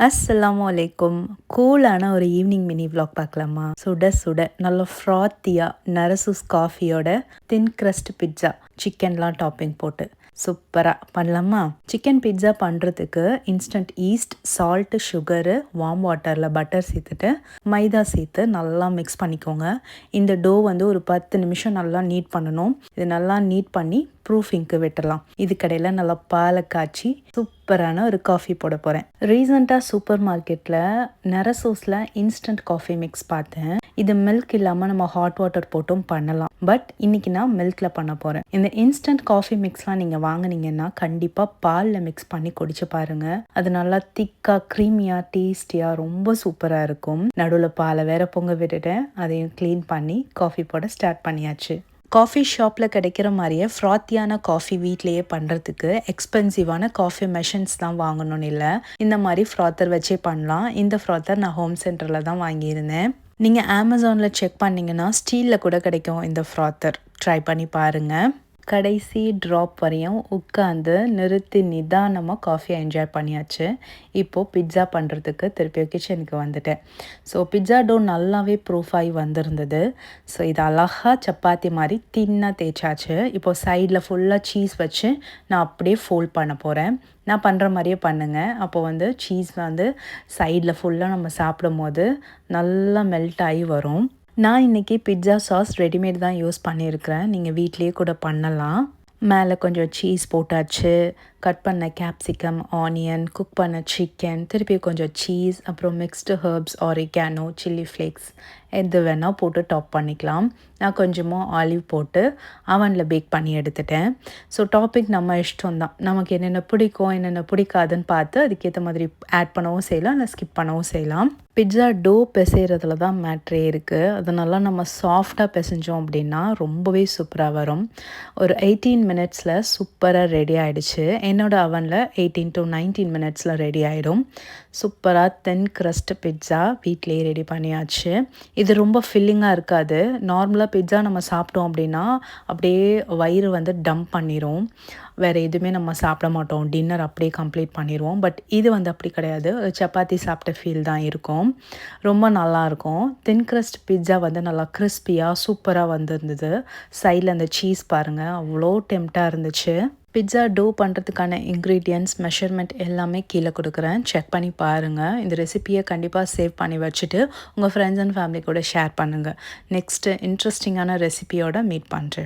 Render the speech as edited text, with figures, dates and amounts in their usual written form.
அஸ்ஸலாமு அலைக்கும். கூலான ஒரு ஈவினிங் மினி vlog பார்க்கலாமா? சுட சுட நல்ல ஃப்ராத்தியா நரசூஸ் காஃபியோட தின் crust பிட்ஸா சிக்கன்லாம் டாப்பிங் போட்டு சூப்பராக பண்ணலாமா? சிக்கன் பிட்ஸா பண்ணுறதுக்கு instant east, salt, sugar, warm வாட்டரில் பட்டர் சேர்த்துட்டு மைதா சேர்த்து நல்லா மிக்ஸ் பண்ணிக்கோங்க. இந்த டோ வந்து ஒரு 10 நிமிஷம் நல்லா நீட் பண்ணணும். இது நல்லா நீட் பண்ணி ப்ரூஃபிங்க்கு விட்டுடலாம். இதுக்கடையில் நல்லா பாலை காய்ச்சி சூப்பரான ஒரு காஃபி போட போகிறேன். ரீசெண்டாக சூப்பர் மார்க்கெட்டில் நரசூஸில் இன்ஸ்டன்ட் காஃபி மிக்ஸ் பார்த்தேன். இது மில்க் இல்லாமல் நம்ம ஹாட் வாட்டர் போட்டும் பண்ணலாம். பட் இன்றைக்கி நான் மில்கில் பண்ண போகிறேன். இந்த இன்ஸ்டன்ட் காஃபி மிக்ஸ்லாம் நீங்கள் வாங்கினீங்கன்னா கண்டிப்பாக பாலில் மிக்ஸ் பண்ணி குடிச்சு பாருங்கள். அது நல்லா திக்காக க்ரீமியாக டேஸ்டியாக ரொம்ப சூப்பராக இருக்கும். நடுவில் பாலை வேற பொங்க விட்டுட்டேன். அதையும் க்ளீன் பண்ணி காஃபி போட ஸ்டார்ட் பண்ணியாச்சு. காஃபி ஷாப்பில் கிடைக்கிற மாதிரியே ஃப்ராத்தியான காஃபி வீட்லேயே பண்ணுறதுக்கு எக்ஸ்பென்சிவான காஃபி மெஷின்ஸ் தான் வாங்கணும்னு இல்லை. இந்த மாதிரி ஃப்ராத்தர் வச்சே பண்ணலாம். இந்த ஃப்ராத்தர் நான் ஹோம் சென்டரில் தான் வாங்கியிருந்தேன். நீங்கள் அமேசானில் செக் பண்ணிங்கன்னா ஸ்டீலில் கூட கிடைக்கும் இந்த ஃப்ராத்தர். ட்ரை பண்ணி பாருங்கள். கடைசி ட்ராப் வரையும் உட்காந்து நிறுத்தி நிதானமாக காஃபியை என்ஜாய் பண்ணியாச்சு. இப்போது பிட்ஸா பண்ணுறதுக்கு திருப்பி கிச்சனுக்கு வந்துட்டேன். ஸோ பிட்ஸா டோ நல்லாவே ப்ரூஃப் ஆகி வந்திருந்தது. ஸோ இது அழகாக சப்பாத்தி மாதிரி தின்னாக தேய்ச்சாச்சு. இப்போது சைடில் ஃபுல்லாக சீஸ் வச்சு நான் அப்படியே ஃபோல்ட் பண்ண போகிறேன். நான் பண்ணுற மாதிரியே பண்ணுங்கள். அப்போ வந்து சீஸ் வந்து சைடில் ஃபுல்லாக நம்ம சாப்பிடும் போது நல்லா மெல்ட் ஆகி வரும். நான் இன்றைக்கி பிட்ஸா சாஸ் ரெடிமேட் தான் யூஸ் பண்ணியிருக்கிறேன். நீங்கள் வீட்லேயே கூட பண்ணலாம். மேலே கொஞ்சம் சீஸ் போட்டாச்சு. கட் பண்ண கேப்சிகம், ஆனியன், குக் பண்ண சிக்கன், திருப்பி கொஞ்சம் சீஸ், அப்புறம் mixed herbs, oregano, chilli flakes எது வேணால் போட்டு டாப் பண்ணிக்கலாம். நான் கொஞ்சமாக ஆலிவ் போட்டு அவனில் பேக் பண்ணி எடுத்துட்டேன். ஸோ டாப்பிக் நம்ம இஷ்டம் தான். நமக்கு என்னென்ன பிடிக்கும் என்னென்ன பிடிக்காதுன்னு பார்த்து அதுக்கேற்ற மாதிரி ஆட் பண்ணவும் செய்யலாம், இல்லை ஸ்கிப் பண்ணவும் செய்யலாம். பிட்ஸா டோ பிசைகிறதுல தான் மேட்ரே இருக்குது. அதனால நம்ம சாஃப்டாக பிசைஞ்சோம் அப்படின்னா ரொம்பவே சூப்பராக வரும். ஒரு 18 மினிட்ஸில் சூப்பராக ரெடி ஆகிடுச்சு. என்னோடய அவனில் 18 to 19 மினிட்ஸில் ரெடி ஆகிடும். சூப்பராக தென் crust பிட்ஸா வீட்டிலேயே ரெடி பண்ணியாச்சு. இது ரொம்ப ஃபில்லிங்காக இருக்காது. நார்மலாக பிட்ஸா நம்ம சாப்பிட்டோம் அப்படின்னா அப்படியே வயிறு வந்து டம்ப் பண்ணிடும். வேறு எதுவுமே நம்ம சாப்பிட மாட்டோம். டின்னர் அப்படியே கம்ப்ளீட் பண்ணிடுவோம். பட் இது வந்து அப்படி கிடையாது. சப்பாத்தி சாப்பிட்ட ஃபீல் தான் இருக்கும். ரொம்ப நல்லாயிருக்கும். தின் crust பிட்ஸா வந்து நல்லா கிறிஸ்பியாக சூப்பராக வந்திருந்தது. சைடில் அந்த சீஸ் பாருங்கள், அவ்வளோ டெம்ப்டாக இருந்துச்சு. பிட்ஸா டோ பண்ணுறதுக்கான இன்க்ரீடியன்ட்ஸ், மெஷர்மெண்ட் எல்லாமே கீழே கொடுக்குறேன். செக் பண்ணி பாருங்கள். இந்த ரெசிபியை கண்டிப்பாக சேவ் பண்ணி வச்சுட்டு உங்கள் ஃப்ரெண்ட்ஸ் அண்ட் ஃபேமிலி கூட ஷேர் பண்ணுங்கள். நெக்ஸ்ட்டு இன்ட்ரெஸ்டிங்கான ரெசிபியோட மீட் பண்ணுறேன்.